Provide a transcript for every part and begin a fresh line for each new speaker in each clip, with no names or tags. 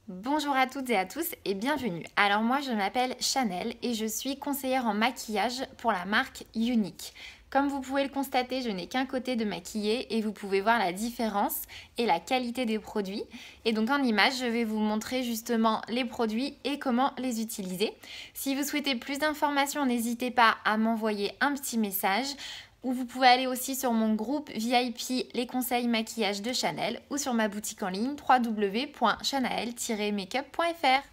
Bonjour à toutes et à tous et bienvenue. Alors moi je m'appelle Chanel et je suis conseillère en maquillage pour la marque Unique. Comme vous pouvez le constater, je n'ai qu'un côté de maquiller et vous pouvez voir la différence et la qualité des produits. Et donc en image, je vais vous montrer justement les produits et comment les utiliser. Si vous souhaitez plus d'informations, n'hésitez pas à m'envoyer un petit message. Ou vous pouvez aller aussi sur mon groupe VIP Les Conseils Maquillage de Chanel ou sur ma boutique en ligne www.chanel-makeup.fr.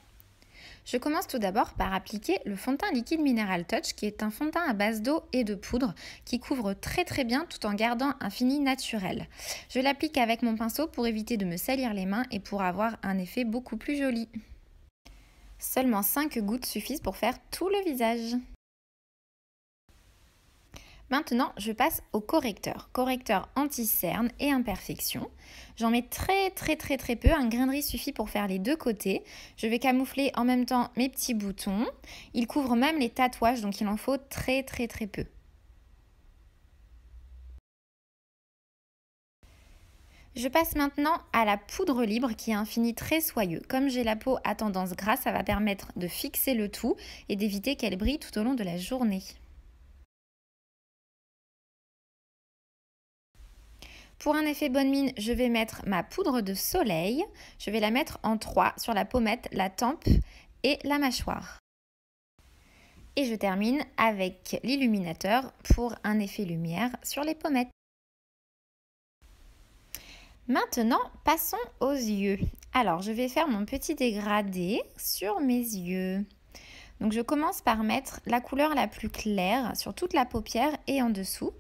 Je commence tout d'abord par appliquer le fond de teint liquide Mineral Touch qui est un fond de teint à base d'eau et de poudre qui couvre très bien tout en gardant un fini naturel. Je l'applique avec mon pinceau pour éviter de me salir les mains et pour avoir un effet beaucoup plus joli. Seulement 5 gouttes suffisent pour faire tout le visage. Maintenant, je passe au correcteur anti-cerne et imperfection. J'en mets très peu, un grain de riz suffit pour faire les deux côtés. Je vais camoufler en même temps mes petits boutons. Il couvre même les tatouages, donc il en faut très peu. Je passe maintenant à la poudre libre qui a un fini très soyeux. Comme j'ai la peau à tendance grasse, ça va permettre de fixer le tout et d'éviter qu'elle brille tout au long de la journée. Pour un effet bonne mine, je vais mettre ma poudre de soleil. Je vais la mettre en 3 sur la pommette, la tempe et la mâchoire. Et je termine avec l'illuminateur pour un effet lumière sur les pommettes. Maintenant, passons aux yeux. Alors, je vais faire mon petit dégradé sur mes yeux. Donc, je commence par mettre la couleur la plus claire sur toute la paupière et en dessous.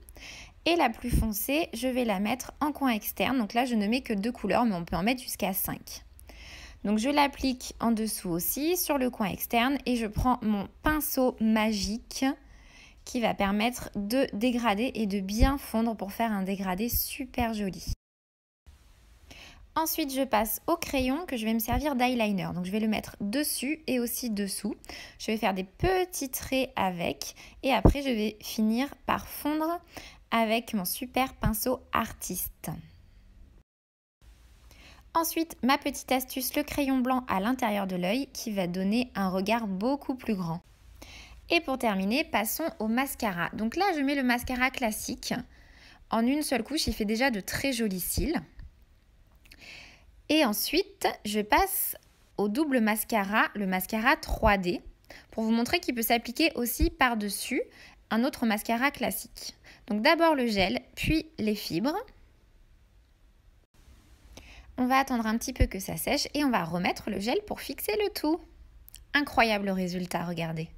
Et la plus foncée, je vais la mettre en coin externe. Donc là, je ne mets que 2 couleurs, mais on peut en mettre jusqu'à 5. Donc je l'applique en dessous aussi, sur le coin externe. Et je prends mon pinceau magique qui va permettre de dégrader et de bien fondre pour faire un dégradé super joli. Ensuite, je passe au crayon que je vais me servir d'eyeliner. Donc je vais le mettre dessus et aussi dessous. Je vais faire des petits traits avec. Et après, je vais finir par fondre avec mon super pinceau artiste. Ensuite, ma petite astuce, le crayon blanc à l'intérieur de l'œil qui va donner un regard beaucoup plus grand. Et pour terminer, passons au mascara. Donc là, je mets le mascara classique. En une seule couche, il fait déjà de très jolis cils. Et ensuite, je passe au double mascara, le mascara 3D, pour vous montrer qu'il peut s'appliquer aussi par-dessus un autre mascara classique. Donc d'abord le gel, puis les fibres. On va attendre un petit peu que ça sèche et on va remettre le gel pour fixer le tout. Incroyable résultat, regardez.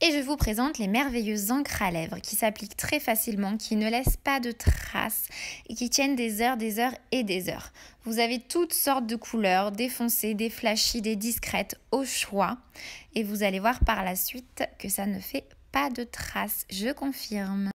Et je vous présente les merveilleuses encres à lèvres qui s'appliquent très facilement, qui ne laissent pas de traces et qui tiennent des heures et des heures. Vous avez toutes sortes de couleurs, des foncées, des flashy, des discrètes au choix. Et vous allez voir par la suite que ça ne fait pas de traces, je confirme.